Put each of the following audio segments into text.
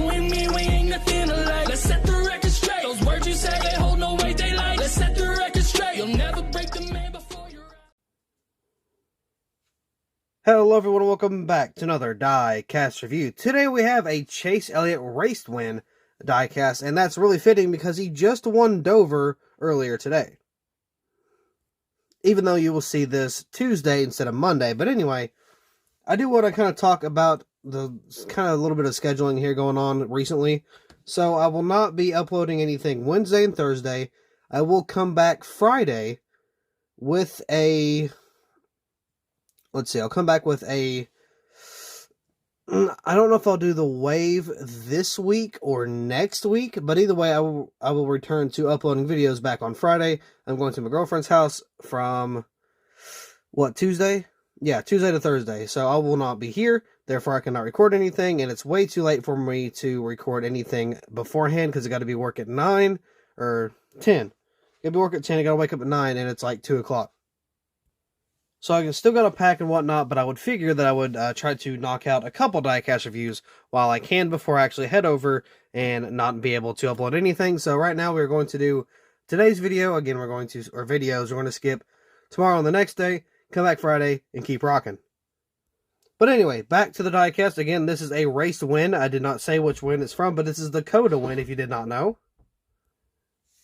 You and me, we ain't nothing alike. Let's set the record straight. Those words you say, they hold no weight, they like. Let's set the record straight. You'll never break the man before you're out. Hello everyone, welcome back to another Diecast review. Today we have a Chase Elliott race win diecast, and that's really fitting because he just won Dover earlier today. Even though you will see this Tuesday instead of Monday. But anyway, I do want to kind of talk about the kind of a little bit of scheduling here going on recently. So I will not be uploading anything Wednesday and Thursday. I will come back Friday with a... Let's see, I'll come back with a... I don't know if I'll do the wave this week or next week, but either way, I will return to uploading videos back on Friday. I'm going to my girlfriend's house from, Tuesday? Yeah, Tuesday to Thursday, so I will not be here, therefore I cannot record anything, and it's way too late for me to record anything beforehand, because I got to be work at 9, or 10. Got to be work at 10, I got to wake up at 9, and it's like 2 o'clock. So I still got to pack and whatnot, but I would figure that I would try to knock out a couple diecast reviews while I can before I actually head over and not be able to upload anything. So right now we're going to do today's video. Again, we're going to skip tomorrow and the next day, come back Friday, and keep rocking. But anyway, back to the diecast. Again, this is a race win. I did not say which win it's from, but this is the COTA win if you did not know.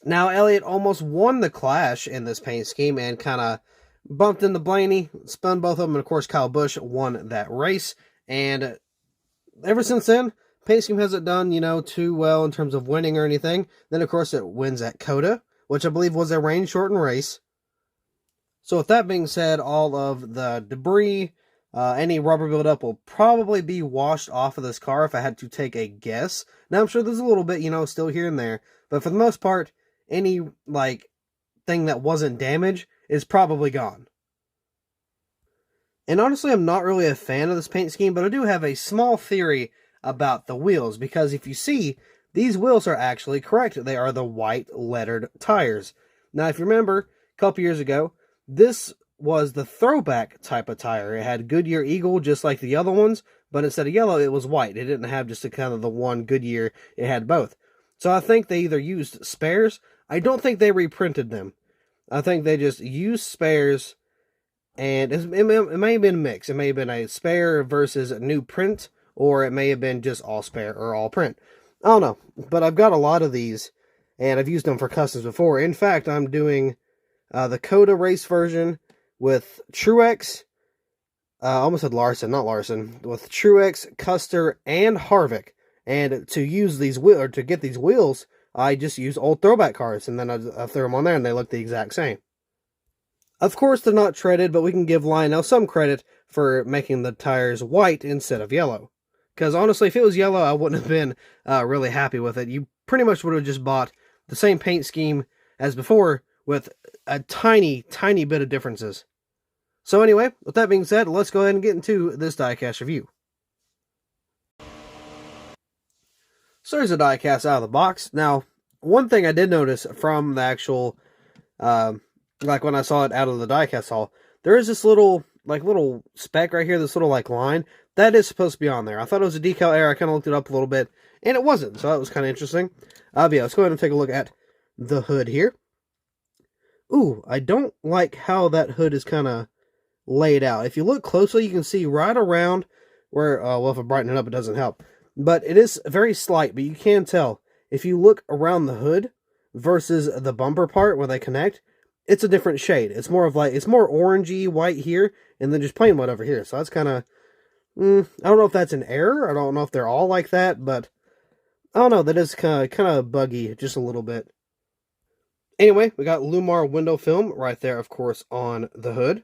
Now, Elliott almost won the Clash in this paint scheme and kind of bumped into Blaney, spun both of them, and of course Kyle Busch won that race. And ever since then, paint scheme hasn't done, too well in terms of winning or anything. Then of course it wins at COTA, which I believe was a rain-shortened race. So with that being said, all of the debris, any rubber buildup will probably be washed off of this car if I had to take a guess. Now I'm sure there's a little bit, still here and there. But for the most part, any, thing that wasn't damaged is probably gone. And honestly, I'm not really a fan of this paint scheme, but I do have a small theory about the wheels, because if you see, these wheels are actually correct. They are the white lettered tires. Now, if you remember, a couple years ago, this was the throwback type of tire. It had Goodyear Eagle, just like the other ones, but instead of yellow, it was white. It didn't have just kind of the one Goodyear. It had both. So I think they either used spares. I don't think they reprinted them. I think they just used spares, and it may have been a mix. It may have been a spare versus a new print, or it may have been just all spare or all print. I don't know, but I've got a lot of these, and I've used them for customs before. In fact, I'm doing the COTA race version with Truex, almost said Larson, not Larson, with Truex, Custer, and Harvick. And to use these wheels, or to get these wheels, I just use old throwback cars, and then I throw them on there, and they look the exact same. Of course, they're not treaded, but we can give Lionel some credit for making the tires white instead of yellow. Because honestly, if it was yellow, I wouldn't have been really happy with it. You pretty much would have just bought the same paint scheme as before, with a tiny, tiny bit of differences. So anyway, with that being said, let's go ahead and get into this diecast review. So there's a diecast out of the box. Now, one thing I did notice from the actual, like when I saw it out of the diecast haul, there is this little speck right here, this little line, that is supposed to be on there. I thought it was a decal error. I kind of looked it up a little bit, and it wasn't, so that was kind of interesting. But yeah, let's go ahead and take a look at the hood here. Ooh, I don't like how that hood is kind of laid out. If you look closely, you can see right around where, well, if I brighten it up, it doesn't help. But it is very slight, but you can tell. If you look around the hood versus the bumper part where they connect, it's a different shade. It's more of it's more orangey white here, and then just plain white over here. So that's kind of, I don't know if that's an error. I don't know if they're all like that, but I don't know. That is kind of buggy, just a little bit. Anyway, we got Lumar window film right there, of course, on the hood.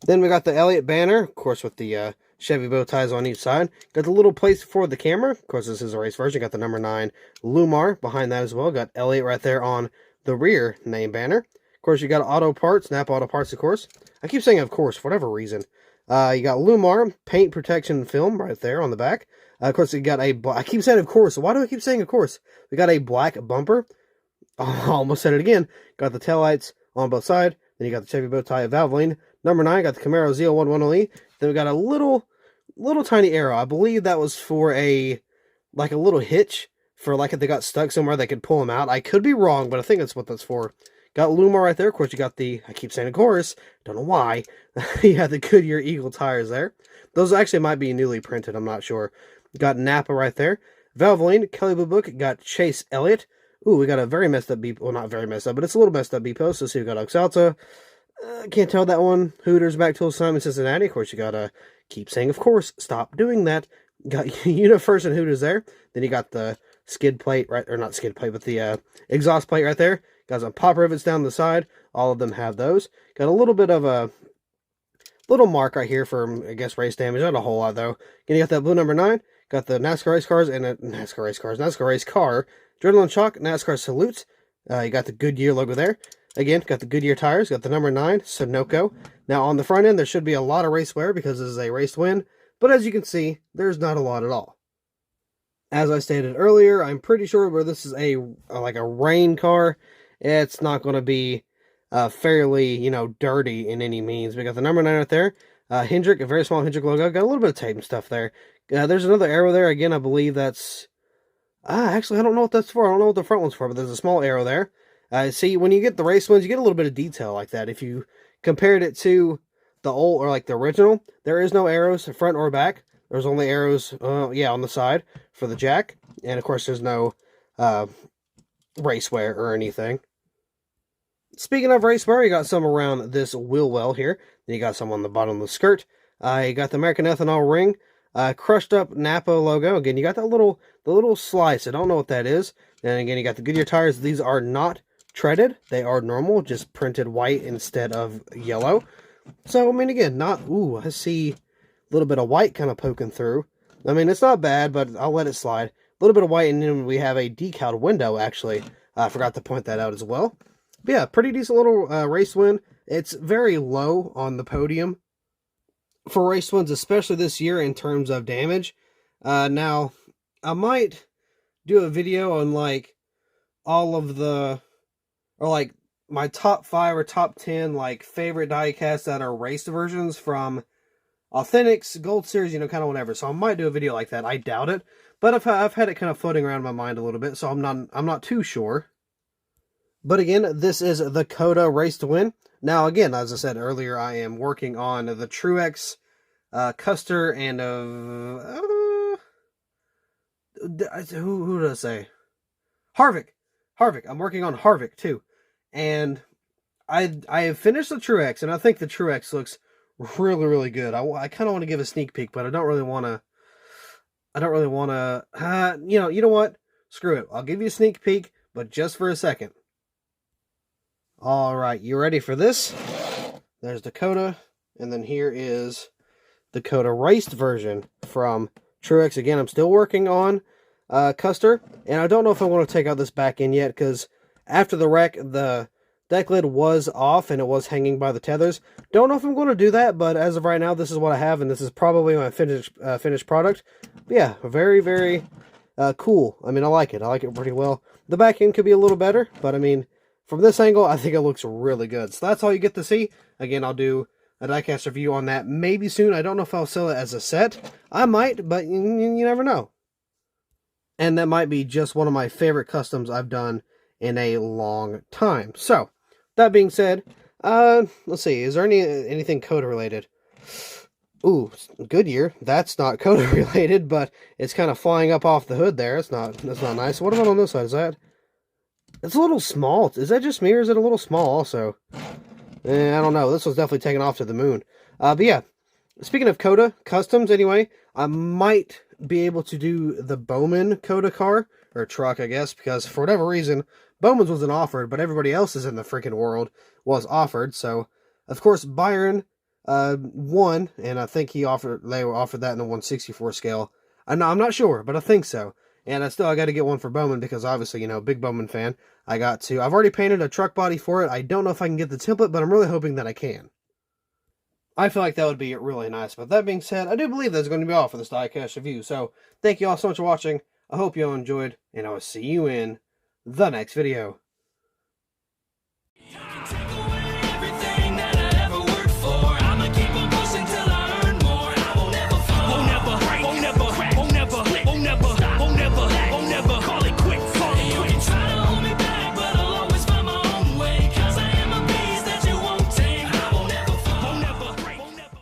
Then we got the Elliott Banner, of course, with the Chevy bow ties on each side. Got the little place for the camera. Of course, this is a race version. Got the number 9 Lumar behind that as well. Got Elliott right there on the rear name banner. Of course, you got auto parts, Snap Auto Parts, of course. I keep saying of course, for whatever reason. You got Lumar paint protection film right there on the back. Of course, you got a I keep saying of course. Why do I keep saying of course? We got a black bumper. Oh, I almost said it again. Got the taillights on both sides. Then you got the Chevy bow tie Valvoline. Number 9, got the Camaro ZL1 10E. Then we got a little tiny arrow. I believe that was for a like a little hitch for like if they got stuck somewhere, they could pull them out. I could be wrong, but I think that's what that's for. Got Luma right there. Of course, you got the, I keep saying of course, don't know why. You have the Goodyear Eagle tires there. Those actually might be newly printed, I'm not sure. Got Napa right there. Valvoline, Kelly Blue Book, got Chase Elliott. Ooh, we got a very messed up beep. Well, not very messed up, but it's a little messed up beep post. So see, we got Oxalta. Can't tell that one. Hooters, Back to Simon, Cincinnati. Of course, you got keep saying, of course, stop doing that. Got UniFirst and Hooters there. Then you got the skid plate, right, or not skid plate, but the exhaust plate right there. Got some pop rivets down the side. All of them have those. Got a little bit of a little mark right here for, I guess, race damage. Not a whole lot, though. Then you got that blue number 9. Got the NASCAR race cars and NASCAR race car. Adrenaline Chalk, NASCAR salutes. You got the Goodyear logo there. Again, got the Goodyear tires. Got the number 9, Sunoco. Now, on the front end, there should be a lot of race wear because this is a race win. But as you can see, there's not a lot at all. As I stated earlier, I'm pretty sure where this is like a rain car, it's not going to be fairly, dirty in any means. We got the number 9 right there. Hendrick, a very small Hendrick logo. Got a little bit of tape and stuff there. There's another arrow there. Again, I believe that's... actually, I don't know what that's for. I don't know what the front one's for, but there's a small arrow there. See, when you get the race ones, you get a little bit of detail like that. If you compared it to the old, or like the original, there is no arrows front or back. There's only arrows, on the side for the jack. And, of course, there's no race wear or anything. Speaking of race wear, you got some around this wheel well here. Then you got some on the bottom of the skirt. You got the American Ethanol ring. Crushed up Napa logo. Again, you got the little slice. I don't know what that is. And again, you got the Goodyear tires. These are not treaded. They are normal, just printed white instead of yellow. So, I mean, again, I see a little bit of white kind of poking through. I mean, it's not bad, but I'll let it slide. A little bit of white, and then we have a decaled window, actually. I forgot to point that out as well. But yeah, pretty decent little race win. It's very low on the podium for race wins, especially this year in terms of damage. Now, I might do a video on, like, all of the, or, like, my top 5 or top 10, like, favorite diecasts that are race versions from Authentics, Gold Series, kind of whatever. So I might do a video like that. I doubt it, but I've had it kind of floating around in my mind a little bit, so I'm not too sure. But again, this is the COTA Race to Win. Now, again, as I said earlier, I am working on the Truex, Custer, and who did I say? Harvick. I'm working on Harvick too, and I have finished the Truex, and I think the Truex looks really, really good. I kind of want to give a sneak peek, but I don't really want to. You know what? Screw it. I'll give you a sneak peek, but just for a second. All right, you ready for this? There's the COTA, and then here is the COTA raced version from Truex. Again, I'm still working on Custer, and I don't know if I want to take out this back end yet, because after the wreck, the deck lid was off, and it was hanging by the tethers. Don't know if I'm going to do that, but as of right now, this is what I have, and this is probably my finished product. But yeah, very, very cool. I mean, I like it. I like it pretty well. The back end could be a little better, but I mean, from this angle, I think it looks really good. So that's all you get to see. Again, I'll do a diecast review on that maybe soon. I don't know if I'll sell it as a set. I might, but you never know. And that might be just one of my favorite customs I've done in a long time. So, that being said, let's see. Is there anything COTA related? Ooh, Goodyear. That's not COTA related, but it's kind of flying up off the hood there. That's not nice. What about on this side? Is that... It's a little small. Is that just me, or is it a little small also? I don't know. This was definitely taken off to the moon. But yeah, speaking of COTA customs, anyway, I might be able to do the Bowman COTA car, or truck, I guess, because for whatever reason, Bowman's wasn't offered, but everybody else's in the freaking world was offered. So, of course, Byron won, and I think they offered that in the 164 scale. I'm not sure, but I think so. And I got to get one for Bowman because obviously, big Bowman fan. I've already painted a truck body for it. I don't know if I can get the template, but I'm really hoping that I can. I feel like that would be really nice. But that being said, I do believe that's going to be all for this diecast review. So, thank you all so much for watching. I hope you all enjoyed, and I will see you in the next video.